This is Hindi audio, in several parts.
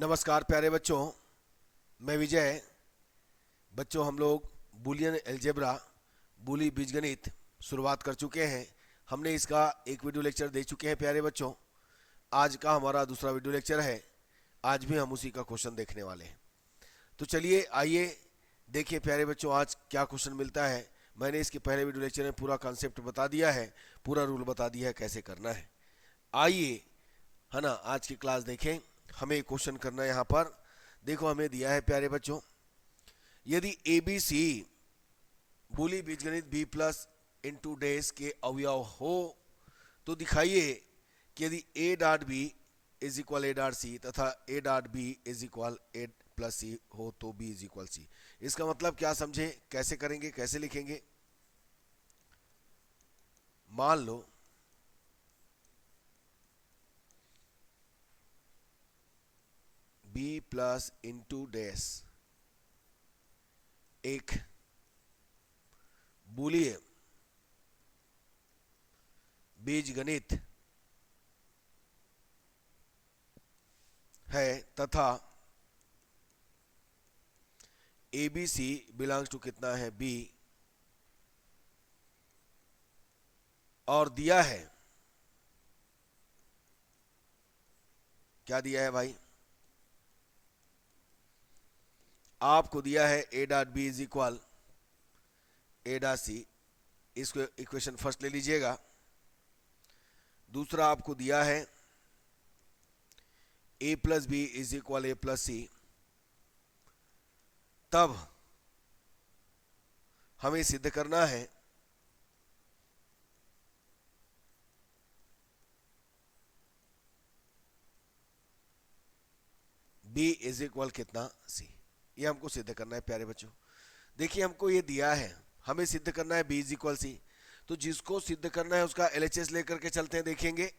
नमस्कार प्यारे बच्चों, मैं विजय। बच्चों, हम लोग बूलियन अलजेब्रा बूली बीजगणित शुरुआत कर चुके हैं। हमने इसका एक वीडियो लेक्चर दे चुके हैं प्यारे बच्चों। आज का हमारा दूसरा वीडियो लेक्चर है। आज भी हम उसी का क्वेश्चन देखने वाले हैं। तो चलिए आइए देखिए प्यारे बच्चों, आज क्या क्वेश्चन मिलता है। मैंने इसके पहले वीडियो लेक्चर में पूरा कॉन्सेप्ट बता दिया है, पूरा रूल बता दिया है कैसे करना है। आइए, है ना, आज की क्लास देखें। हमें क्वेश्चन करना है। यहाँ पर देखो, हमें दिया है प्यारे बच्चों, यदि ए बी सी बूली बीजगणित बी प्लस इंटू डेज के अवयव हो तो दिखाइए कि यदि A dot B is equal A dot C तथा A dot B is equal A plus C हो तो बी इज इक्वल सी। इसका मतलब क्या समझे, कैसे करेंगे, कैसे लिखेंगे। मान लो बी प्लस इंटू डेज एक बूलियन बीजगणित है तथा A B C belongs to कितना है बी, और दिया है, क्या दिया है भाई, आपको दिया है A dot B is equal A dot C. इसको इक्वेशन फर्स्ट ले लीजिएगा। दूसरा आपको दिया है A plus B is equal A plus C. तब हमें सिद्ध करना है बी इज इक्वल कितना सी। ये हमको सिद्ध करना है प्यारे बच्चों। देखिए, हमको ये दिया है, हमें सिद्ध करना है बी इज इक्वल सी। तो जिसको सिद्ध करना है उसका एलएचएस लेकर के चलते हैं, देखेंगे।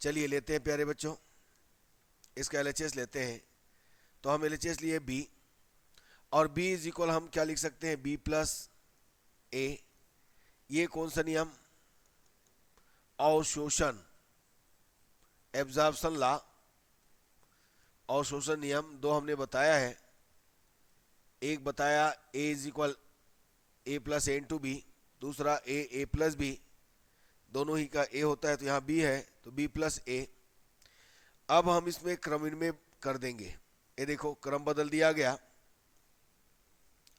चलिए लेते हैं प्यारे बच्चों, इसका एलएचएस लेते हैं। तो हम एलएचएस लिए बी, और बी इज इक्वल हम क्या लिख सकते हैं, बी प्लस ए। ये कौन सा नियम, अवशोषण, एब्जॉर्प्शन लॉ। अवशोषण नियम दो हमने बताया है। एक बताया A is equal A plus A into B, दूसरा ए प्लस बी, दोनों ही का ए होता है तो यहाँ बी है तो बी प्लस ए। अब हम इसमें क्रम विनिमय कर देंगे। ये देखो, क्रम बदल दिया गया,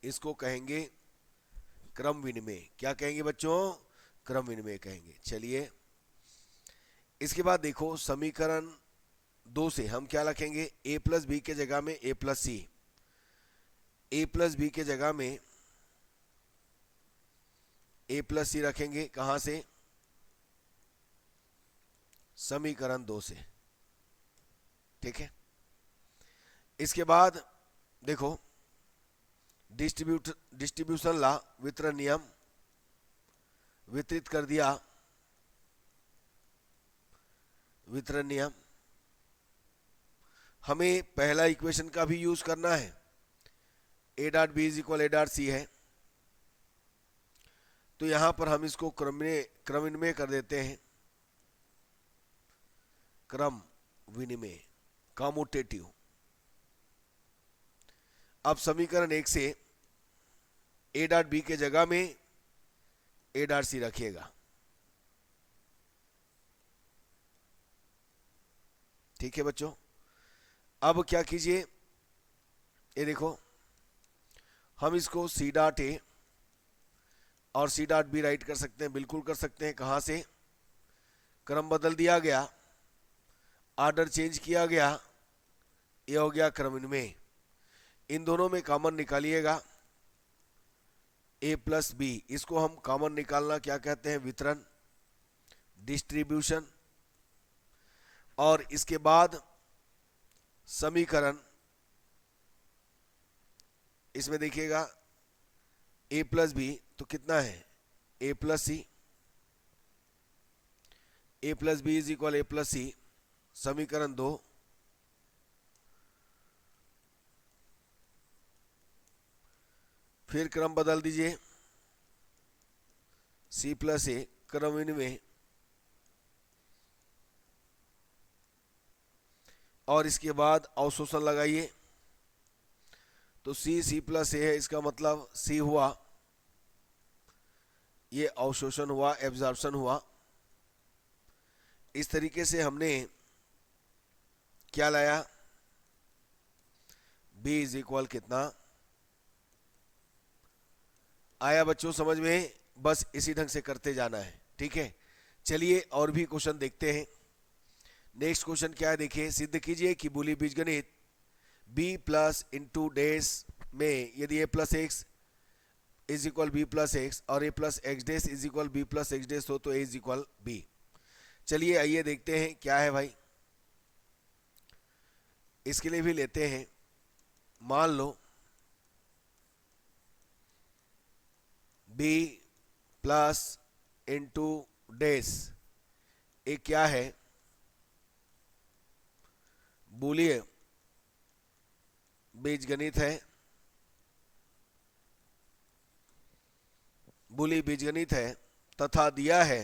इसको कहेंगे क्रम विनिमय। क्या कहेंगे बच्चों, क्रम विनिमय कहेंगे। चलिए, इसके बाद देखो, समीकरण 2 से हम क्या रखेंगे, ए प्लस बी के जगह में ए plus C. A plus B के जगह में ए प्लस सी रखेंगे। कहां से, समीकरण 2 से। ठीक है। इसके बाद देखो, डिस्ट्रीब्यूशन लॉ, वितरण नियम, वितरित कर दिया वितरण नियम। हमें पहला इक्वेशन का भी यूज करना है, A dot B is equal A dot C है। तो यहां पर हम इसको क्रम विनिमय कर देते हैं, क्रम विनिमय, कॉम्यूटेटिव। अब समीकरण 1 से ए डॉट बी के जगह में ए डॉट सी रखिएगा। ठीक है बच्चों। अब क्या कीजिए, ये देखो, हम इसको सी डॉट ए और सी डॉट बी राइट कर सकते हैं, बिल्कुल कर सकते हैं। कहां से, क्रम बदल दिया गया, ऑर्डर चेंज किया गया, ये हो गया क्रम विनिमय। इन दोनों में कॉमन निकालिएगा, ए प्लस बी, इसको हम कॉमन निकालना क्या कहते हैं, वितरण, डिस्ट्रीब्यूशन। और इसके बाद समीकरण, इसमें देखिएगा ए प्लस बी तो कितना है, A plus C. A plus B is equal A plus C, समीकरण 2। फिर क्रम बदल दीजिए, सी प्लस ए, क्रम विनिमय, और इसके बाद अवशोषण लगाइए, तो C प्लस ए है, इसका मतलब C हुआ, ये अवशोषण हुआ, एब्जॉर्प्शन हुआ। इस तरीके से हमने क्या लाया, B इज इक्वल कितना आया बच्चों समझ में। बस इसी ढंग से करते जाना है, ठीक है। चलिए और भी क्वेश्चन देखते हैं। नेक्स्ट क्वेश्चन क्या है देखिए, सिद्ध कीजिए कि बूली बीजगणित b प्लस इंटू डेस में यदि a plus x is equal B plus x और a plus x dash is equal B plus x dash हो तो a इज इक्वल बी। चलिए आइए देखते हैं क्या है भाई। इसके लिए भी लेते हैं, मान लो b प्लस इंटू डेस, ये क्या है, बूलियन बीजगणित है, बूली बीजगणित है तथा दिया है,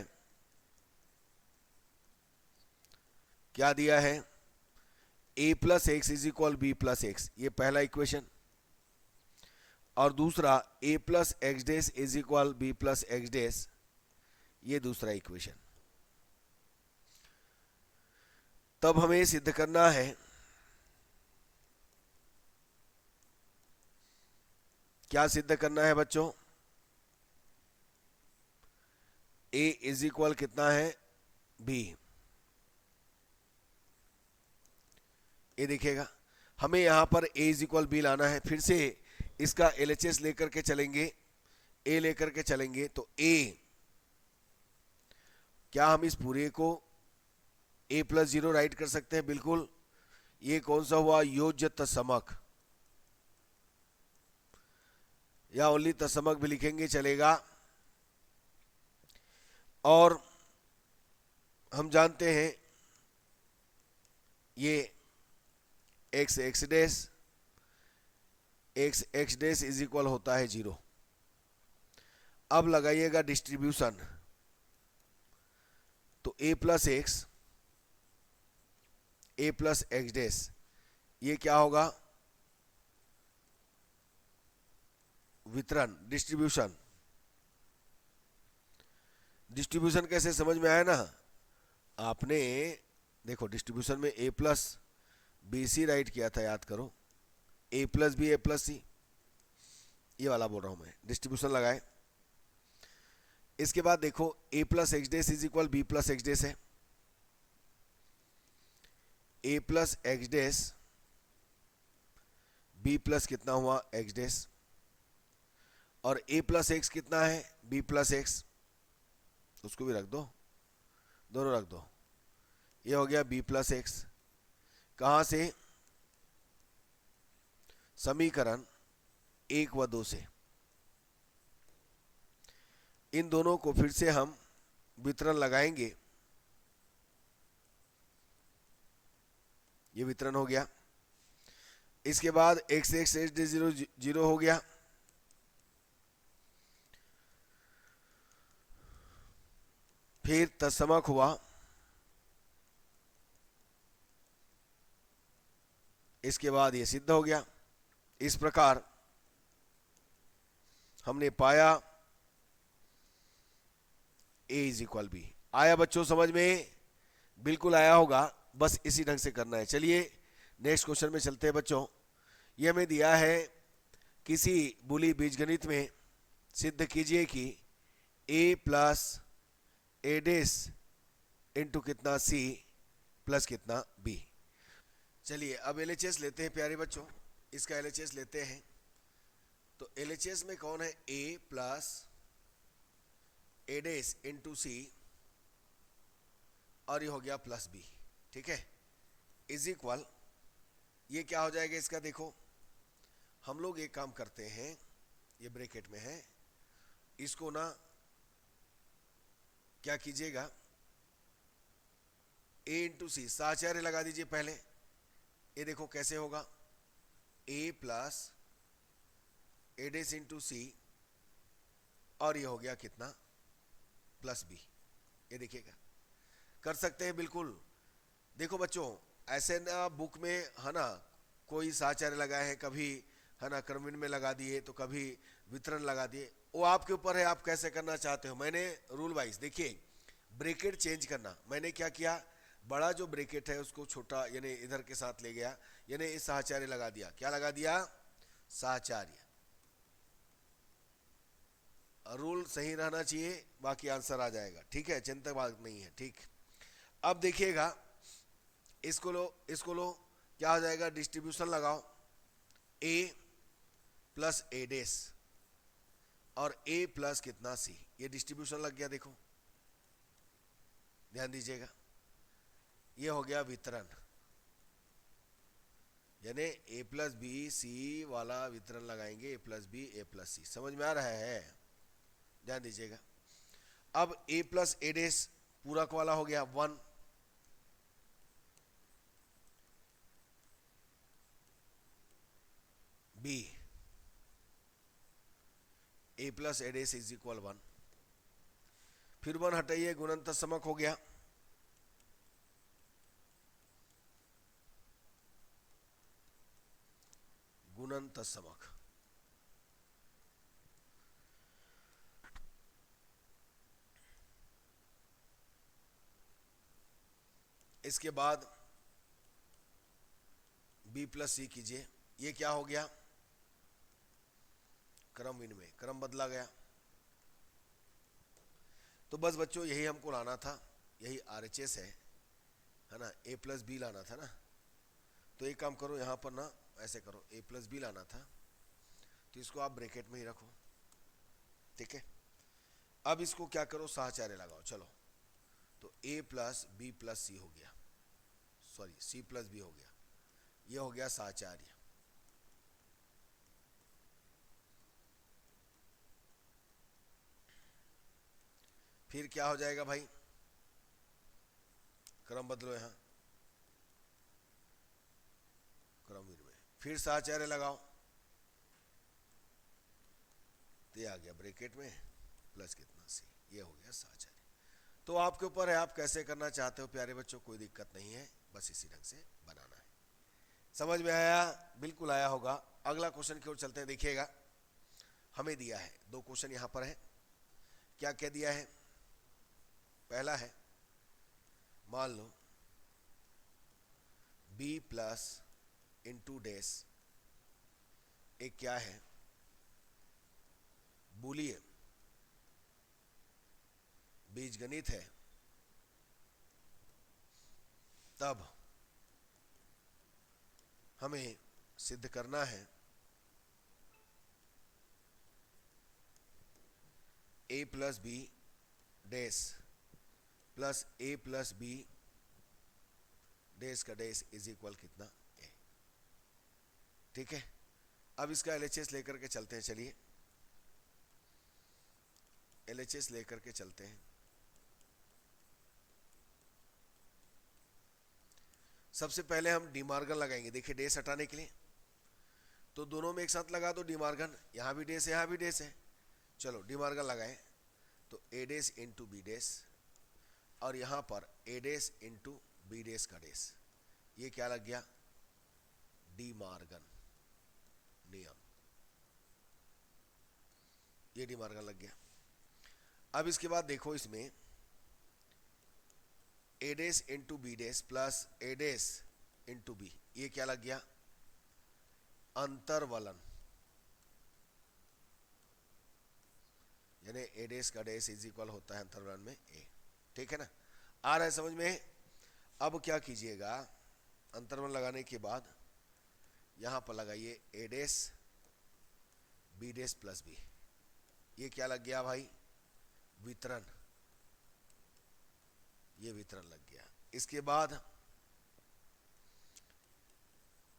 क्या दिया है, a plus x is equal B plus x, ये पहला इक्वेशन, और दूसरा a plus x dash is equal B plus x dash, ये दूसरा इक्वेशन। तब हमें सिद्ध करना है, क्या सिद्ध करना है बच्चों, a इज इक्वल कितना है b, ये दिखेगा। हमें यहां पर a इज इक्वल बी लाना है। फिर से इसका LHS लेकर के चलेंगे, a लेकर के चलेंगे तो a, क्या हम इस पूरे को a प्लस जीरो राइट कर सकते हैं, बिल्कुल। ये कौन सा हुआ, योज्य तत्समक, या ओनली तत्समक भी लिखेंगे चलेगा। और हम जानते हैं ये x x dash, x x dash is equal होता है 0। अब लगाइएगा डिस्ट्रीब्यूशन, तो a plus x, a plus x dash, ये क्या होगा, वितरण, डिस्ट्रीब्यूशन। डिस्ट्रीब्यूशन कैसे समझ में आया ना आपने, देखो डिस्ट्रीब्यूशन में a plus B C right किया था, याद करो, a plus B A plus C, ये वाला बोल रहा हूं मैं, डिस्ट्रीब्यूशन लगाए। इसके बाद देखो a plus x dash is equal B plus x dash है, a plus x dash b plus कितना हुआ एक्स डेस, और a प्लस एक्स कितना है b प्लस एक्स, उसको भी रख दो, दोनों रख दो, ये हो गया b प्लस एक्स। कहां से, समीकरण 1 व 2 से। इन दोनों को फिर से हम वितरण लगाएंगे, ये वितरण हो गया। इसके बाद x x H D zero zero हो गया, फिर तत्समक हुआ, इसके बाद ये सिद्ध हो गया। इस प्रकार हमने पाया a इज इक्वल बी। आया बच्चों समझ में, बिल्कुल आया होगा, बस इसी ढंग से करना है। चलिए नेक्स्ट क्वेश्चन में चलते हैं बच्चों। ये हमें दिया है, किसी बूली बीजगणित में सिद्ध कीजिए कि a plus A dash into कितना c प्लस कितना b। चलिए अब LHS लेते हैं प्यारे बच्चों, इसका LHS लेते हैं। तो LHS में कौन है, a plus A dash into C, और ये हो गया प्लस b, ठीक है, इज इक्वल, ये क्या हो जाएगा इसका, देखो हम लोग एक काम करते हैं, ये ब्रैकेट में है, इसको ना क्या कीजिएगा, a इंटू सी, साचार्य लगा दीजिए पहले। ये देखो कैसे होगा, a plus A dash into C, और ये हो गया कितना, प्लस b। ये देखिएगा, कर सकते हैं बिल्कुल। देखो बच्चों, ऐसे ना बुक में है ना कोई साचार्य लगाए हैं, कभी है ना क्रमविन में लगा दिए तो कभी वितरण लगा दिए, वो आपके ऊपर है आप कैसे करना चाहते हो। मैंने रूल वाइज देखिए ब्रेकेट चेंज करना, मैंने क्या किया, बड़ा जो ब्रेकेट है उसको छोटा यानी इधर के साथ ले गया, यानी इस साचार्य लगा दिया, क्या लगा दिया, साचार्य। रूल सही रहना चाहिए, बाकी आंसर आ जाएगा, ठीक है, चिंता बात नहीं है, ठीक। अब देखिएगा, इसको लो, इसको लो, क्या हो जाएगा, डिस्ट्रीब्यूशन लगाओ, ए प्लस ए डेस और ए प्लस कितना सी, ये डिस्ट्रीब्यूशन लग गया, देखो ध्यान दीजिएगा, ये हो गया वितरण, यानी ए प्लस बी सी वाला वितरण लगाएंगे, ए प्लस बी ए प्लस सी, समझ में आ रहा है, ध्यान दीजिएगा। अब ए प्लस ए डेस पूरक वाला हो गया 1, B A plus A dash is equal 1, फिर 1 हटाइए, गुणनफल समक हो गया, गुणनफल समक, इसके बाद बी प्लस सी कीजिए, ये क्या हो गया, क्रम विनिमय, क्रम बदला गया। तो बस बच्चों यही हमको लाना था, यही आरएचएस है ना, ए प्लस बी लाना था ना। तो एक काम करो, यहाँ पर ना ऐसे करो, ए प्लस बी लाना था तो इसको आप ब्रैकेट में ही रखो, ठीक है। अब इसको क्या करो, साहचार्य लगाओ, चलो। तो ए प्लस बी प्लस सी हो गया, सॉरी सी प्लस बी हो गया, ये हो गया साहचार्य। फिर क्या हो जाएगा भाई, क्रम बदलो, यहां क्रम में फिर साहचार्य लगाओ, तो ये आ गया ब्रैकेट में प्लस कितना सी, ये हो गया साहचार्य। तो आपके ऊपर है, आप कैसे करना चाहते हो प्यारे बच्चों, कोई दिक्कत नहीं है, बस इसी ढंग से बनाना है। समझ में आया, बिल्कुल आया होगा। अगला क्वेश्चन की ओर चलते हैं, देखिएगा हमें दिया है 2 क्वेश्चन यहाँ पर है, क्या क्या दिया है। पहला है, मान लो b प्लस इंटू डेस एक क्या है, बूलियन बीजगणित है, तब हमें सिद्ध करना है a plus B dash plus a plus B dash का डेस इज इक्वल कितना, a, ठीक है। अब इसका एलएचएस लेकर के चलते हैं, चलिए एलएचएस लेकर के चलते हैं। सबसे पहले हम डीमार्गन लगाएंगे, देखिए डेस हटाने के लिए, तो दोनों में एक साथ लगा दो डीमार्गन, यहां भी डेस है यहां भी डेस है, चलो डीमार्गन लगाए, तो ए डेस इंटू बी डेस और यहां पर ए डेस इंटू बी डेस का डेस, ये क्या लग गया, डीमार्गन नियम, ये डीमार्गन लग गया। अब इसके बाद देखो, इसमें ए dash into B dash plus A dash into B, ये क्या लग गया, अंतर्वलन, यानी ए डेस का डेस इज इक्वल होता है अंतर्वलन में ए, ठीक है ना, आ रहा है समझ में। अब क्या कीजिएगा, अंतर्वलन लगाने के बाद यहां पर लगाइए ए dash B dash plus B, ये क्या लग गया भाई, वितरण, ये वितरण लग गया। इसके बाद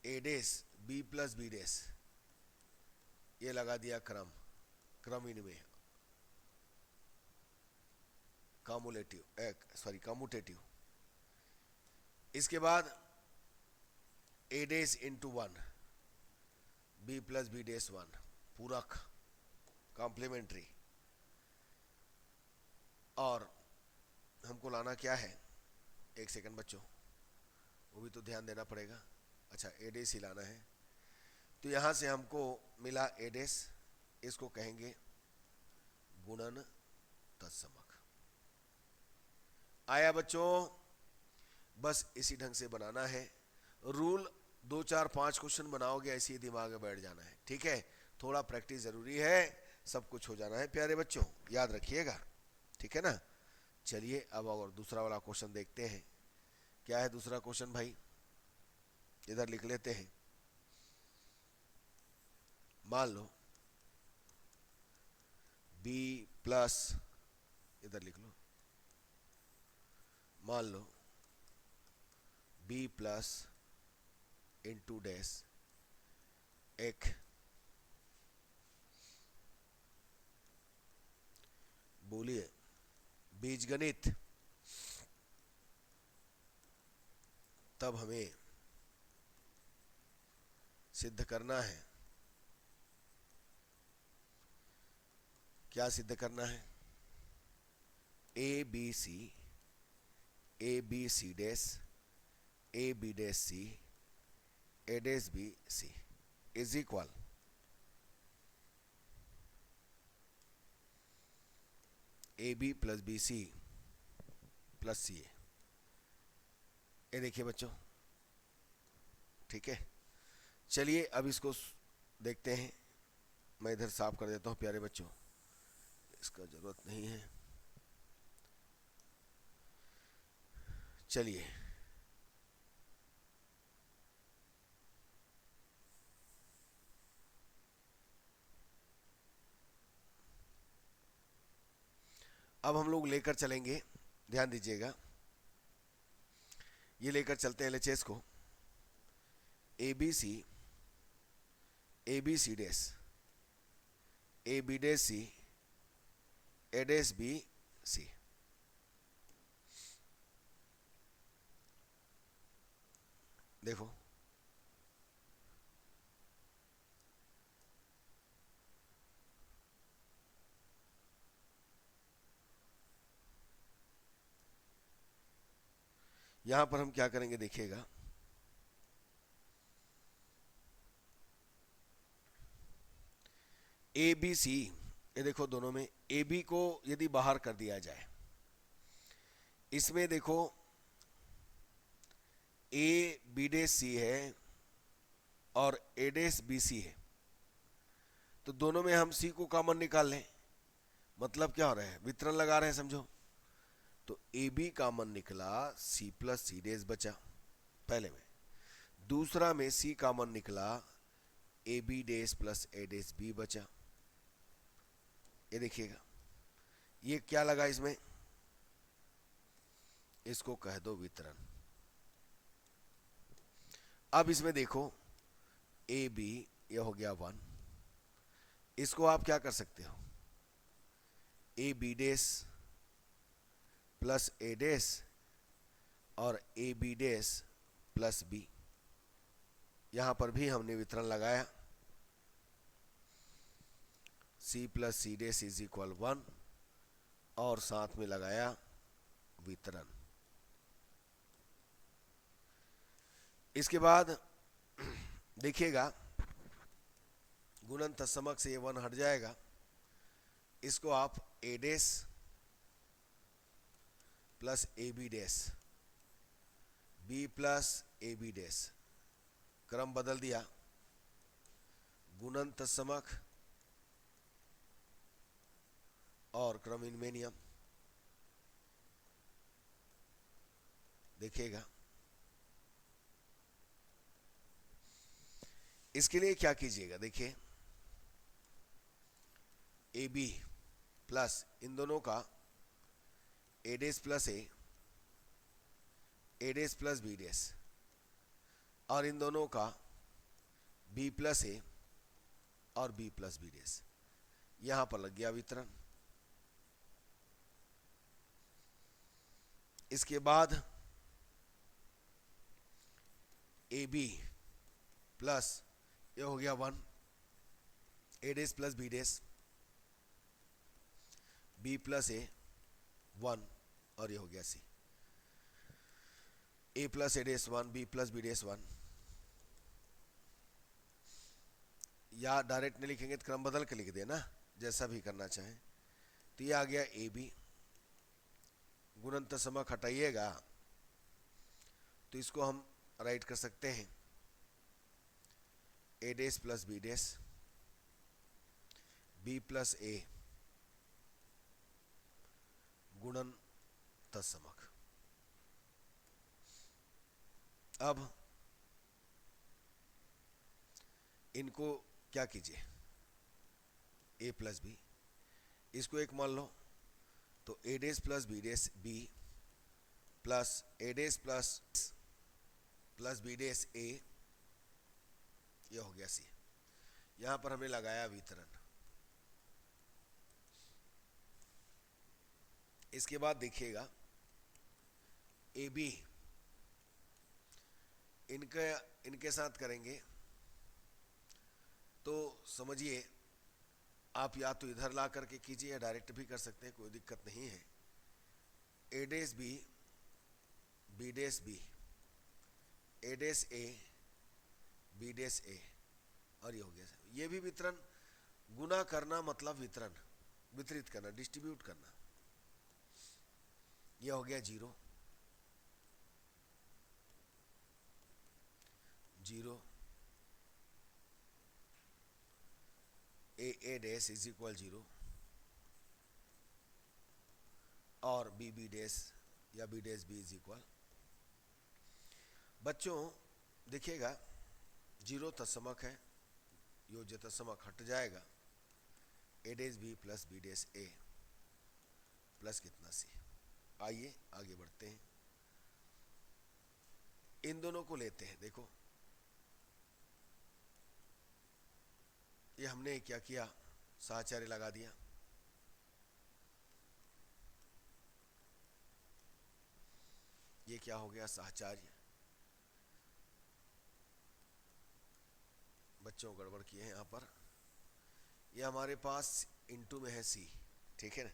A dash B plus B डेस, ये लगा दिया क्रम, क्रम इनमें कॉमुलेटिव, सॉरी कॉमुटेटिव। इसके बाद A dash into 1 B plus B dash 1 पूरक कॉम्प्लीमेंट्री, और हमको लाना क्या है, एक सेकंड बच्चों, वो भी तो ध्यान देना पड़ेगा। अच्छा ए डेस ही लाना है, तो यहाँ से हमको मिला ए डेस, इसको कहेंगे गुणन तत्समक। आया बच्चों? बस इसी ढंग से बनाना है। रूल 2 4 5 क्वेश्चन बनाओगे, ऐसे ही दिमाग में बैठ जाना है, ठीक है। थोड़ा प्रैक्टिस जरूरी है, सब कुछ हो जाना है प्यारे बच्चों, याद रखिएगा, ठीक है ना। चलिए अब और दूसरा वाला क्वेश्चन देखते हैं। क्या है दूसरा क्वेश्चन भाई? इधर लिख लेते हैं। मान लो b प्लस, इधर लिख लो, मान लो b प्लस इंटू डैश एक, बोलिए बीजगणित, तब हमें सिद्ध करना है। क्या सिद्ध करना है? A B C dash A B dash C A dash B C is equal A B plus B C plus C A. ये देखिए बच्चों, ठीक है। चलिए अब इसको देखते हैं। मैं इधर साफ कर देता हूँ प्यारे बच्चों, इसका जरूरत नहीं है। चलिए अब हम लोग लेकर चलेंगे, ध्यान दीजिएगा, ये लेकर चलते हैं एलएचएस को। A B C dash A B dash C A dash B C. देखो यहां पर हम क्या करेंगे, देखिएगा। ए बी सी, ये देखो दोनों में ए बी को यदि बाहर कर दिया जाए, इसमें देखो ए बी डे सी है और ए डेस बी सी है, तो दोनों में हम सी को कॉमन निकाल लें। मतलब क्या हो रहा है, वितरण लगा रहे हैं, समझो। तो ए बी कॉमन निकला, सी प्लस सी डेस बचा पहले में। दूसरा में सी कॉमन निकला, A B dash plus A dash B बचा। ये देखिएगा, ये क्या लगा इसमें, इसको कह दो वितरण। अब इसमें देखो ए बी, ये हो गया 1, इसको आप क्या कर सकते हो, ए B dash plus A dash और A B dash plus B. यहां पर भी हमने वितरण लगाया, C plus C dash is equal 1 और साथ में लगाया वितरण। इसके बाद देखिएगा गुणन तत्समक से ये 1 हट जाएगा, इसको आप A dash plus A B dash B plus A B dash, क्रम बदल दिया, गुणन तत्समक और क्रम इनमेनियम। देखिएगा इसके लिए क्या कीजिएगा, देखिए ए बी प्लस इन दोनों का ए dash plus A dash plus B डेस और इन दोनों का बी प्लस ए और बी प्लस बी डेस, यहां पर लग गया वितरण। इसके बाद ए बी प्लस ये हो गया 1, A dash plus B dash B plus A 1 और ये हो गया C. A plus A dash one, B plus B dash one, या डायरेक्ट नहीं लिखेंगे तो क्रम बदल के लिख देना, जैसा भी करना चाहें। तो ये आ गया ए बी, गुणन तत्समक हटाइएगा तो इसको हम राइट कर सकते हैं A dash plus B dash, B plus A गुणन तत्समक। अब इनको क्या कीजिए, ए प्लस बी, इसको एक मान लो तो A dash plus B dash B plus A dash plus B dash A, यह हो गया सी। यहां पर हमने लगाया वितरण। इसके बाद देखिएगा ए बी, इनके साथ करेंगे तो समझिए आप या तो इधर ला करके कीजिए या डायरेक्ट भी कर सकते हैं, कोई दिक्कत नहीं है। ए dash B, B dash B, ए डेस ए, बी डेस ए, और ये हो गया। ये भी वितरण, गुना करना मतलब वितरण, वितरित करना, डिस्ट्रीब्यूट करना। ये हो गया 0 0, ए डैश इज इक्वल 0 और बी डैश या B dash B is equal. बच्चों देखिएगा 0 तत्समक है, योज्य तत्समक हट जाएगा, A dash B plus B dash A plus कितना सी। आइए आगे बढ़ते हैं, इन दोनों को लेते हैं। देखो ये हमने क्या किया, साहचर्य लगा दिया। ये क्या हो गया, साहचर्य। बच्चों गड़बड़ किए हैं यहाँ पर। ये हमारे पास इनटू में है सी, ठीक है ना,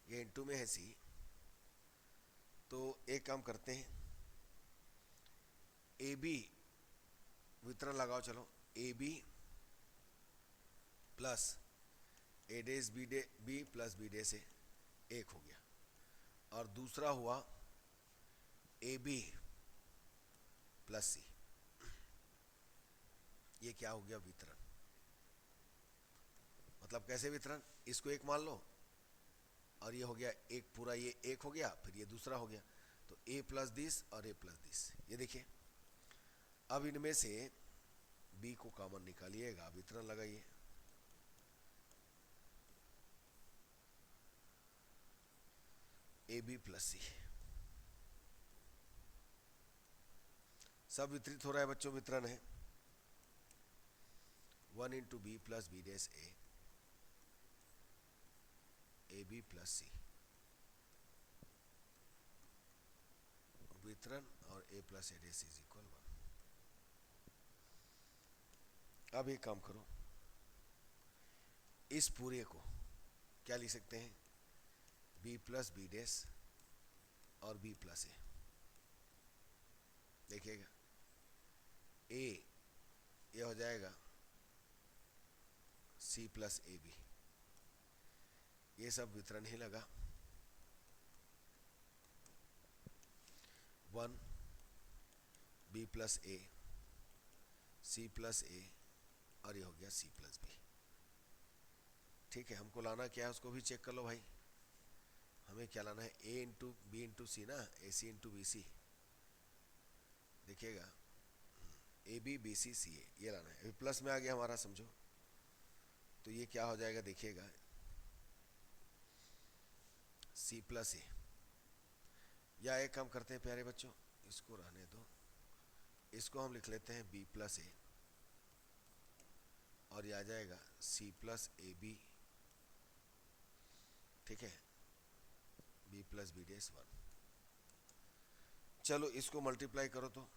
ये इनटू में है सी। तो एक काम करते हैं, ए बी वितरण लगाओ, चलो A B plus A dash B plus B dash A, एक हो गया। और दूसरा हुआ ए बी प्लस सी, ये क्या हो गया, वितरण। मतलब कैसे वितरण, इसको एक मान लो और ये हो गया एक पूरा, ये एक हो गया, फिर ये दूसरा हो गया, तो ए प्लस दिस और ए प्लस दिस। ये देखिए अब इनमें से बी को कॉमन निकालिएगा, वितरण लगाइए। ए बी प्लस सी सब वितरित हो रहा है बच्चों, वितरण है 1 into B plus B dash A B plus C, वितरण, और A plus A dash is equal 1। अब एक काम करो, इस पूरे को क्या लिख सकते हैं, बी प्लस बी डैश और बी प्लस ए। देखिएगा ए, ये हो जाएगा सी प्लस ए बी, ये सब वितरण ही लगा 1 B plus A, C plus ए, और ये हो गया सी प्लस बी। ठीक है, हमको लाना क्या है उसको भी चेक कर लो भाई। हमें क्या लाना है, ए इंटू बी इंटू सी ना, ए सी इंटू बी सी। देखिएगा A B B C C A, ये लाना है। अभी प्लस में आ गया हमारा, समझो तो ये क्या हो जाएगा, देखिएगा सी प्लस ए, या एक काम करते हैं प्यारे बच्चों, इसको रहने दो, इसको हम लिख लेते हैं बी प्लस ए, और ये आ जाएगा सी प्लस ए बी, ठीक है, बी प्लस बी डैश 1। चलो इसको मल्टीप्लाई करो तो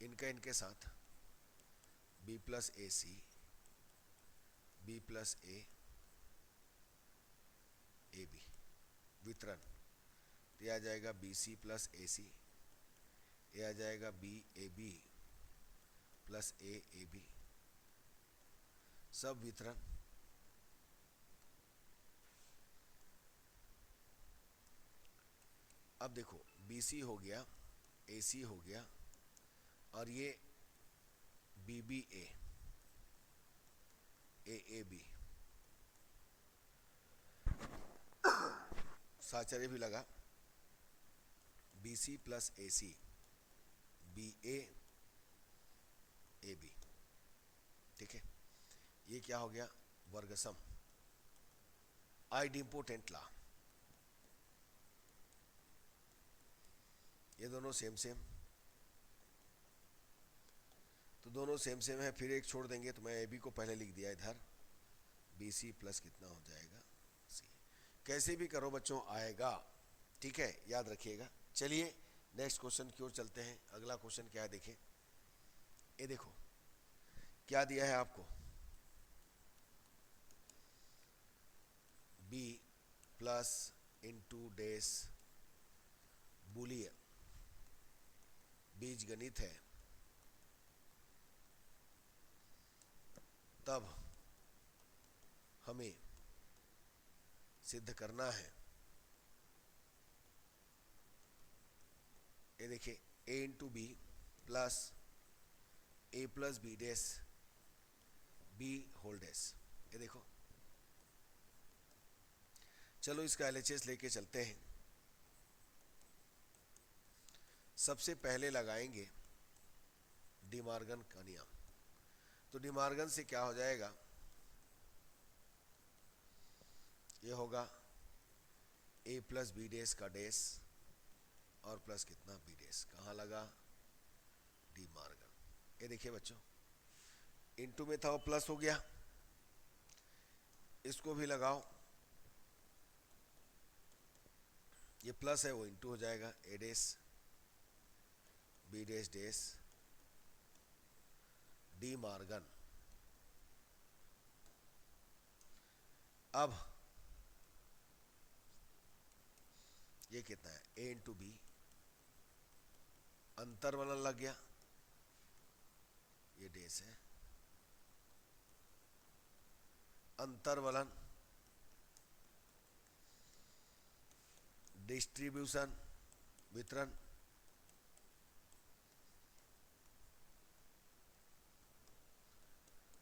इनका इनके साथ B plus A C, B plus A B, वितरण। तो ये आ जाएगा बी सी प्लस ए सी, ये आ जाएगा B A B plus A B, सब वितरण। अब देखो बी सी हो गया, ए सी हो गया, और ये बी बी ए बी, साचर्य भी लगा, B C plus A C B A B, ठीक है। ये क्या हो गया, वर्गसम, आइडेम्पोटेंट लॉ। ये दोनों सेम सेम, तो दोनों सेम सेम है, फिर एक छोड़ देंगे, तो मैं ए बी को पहले लिख दिया इधर, बी सी प्लस कितना हो जाएगा सी। कैसे भी करो बच्चों आएगा, ठीक है, याद रखिएगा। चलिए नेक्स्ट क्वेश्चन की ओर चलते हैं। अगला क्वेश्चन क्या है देखें। ये देखो क्या दिया है आपको, बी प्लस इंटू डेस बूलियन बीज गणित है, तब हमें सिद्ध करना है, ये देखिए A into B plus B dash B whole dash. ये देखो, चलो इसका एलएचएस लेके चलते हैं। सबसे पहले लगाएंगे डिमॉर्गन का नियम। तो डिमॉर्गन से क्या हो जाएगा, ये होगा ए प्लस बी डैश का डैश और प्लस कितना बी डैश, कहाँ लगा, डिमॉर्गन। ये देखिए बच्चों, इनटू में था वो प्लस हो गया, इसको भी लगाओ, ये प्लस है वो इनटू हो जाएगा, A dash B dash dash De Morgan. अब ये कितना है, ए इंटू बी, अंतर्वलन लग गया, ये डैश है, अंतर्वलन डिस्ट्रीब्यूशन वितरण,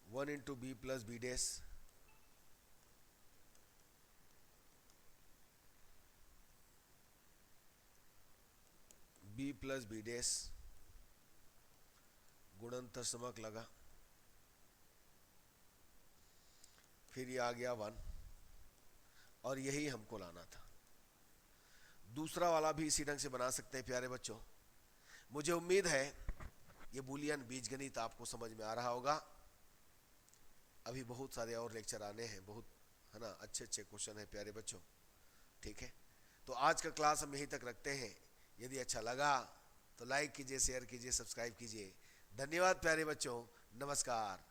one into B plus B dash B plus B dash गुणनतर समक लगा, फिर ये आ गया 1, और यही हमको लाना था। दूसरा वाला भी इसी ढंग से बना सकते हैं प्यारे बच्चों। मुझे उम्मीद है ये बूलियन बीजगणित आपको समझ में आ रहा होगा। अभी बहुत सारे और लेक्चर आने हैं, बहुत है ना, अच्छे अच्छे क्वेश्चन है प्यारे बच्चों, ठीक है। तो आज का क्लास हम यहीं तक रखते हैं। यदि अच्छा लगा तो लाइक कीजिए, शेयर कीजिए, सब्सक्राइब कीजिए। धन्यवाद प्यारे बच्चों, नमस्कार।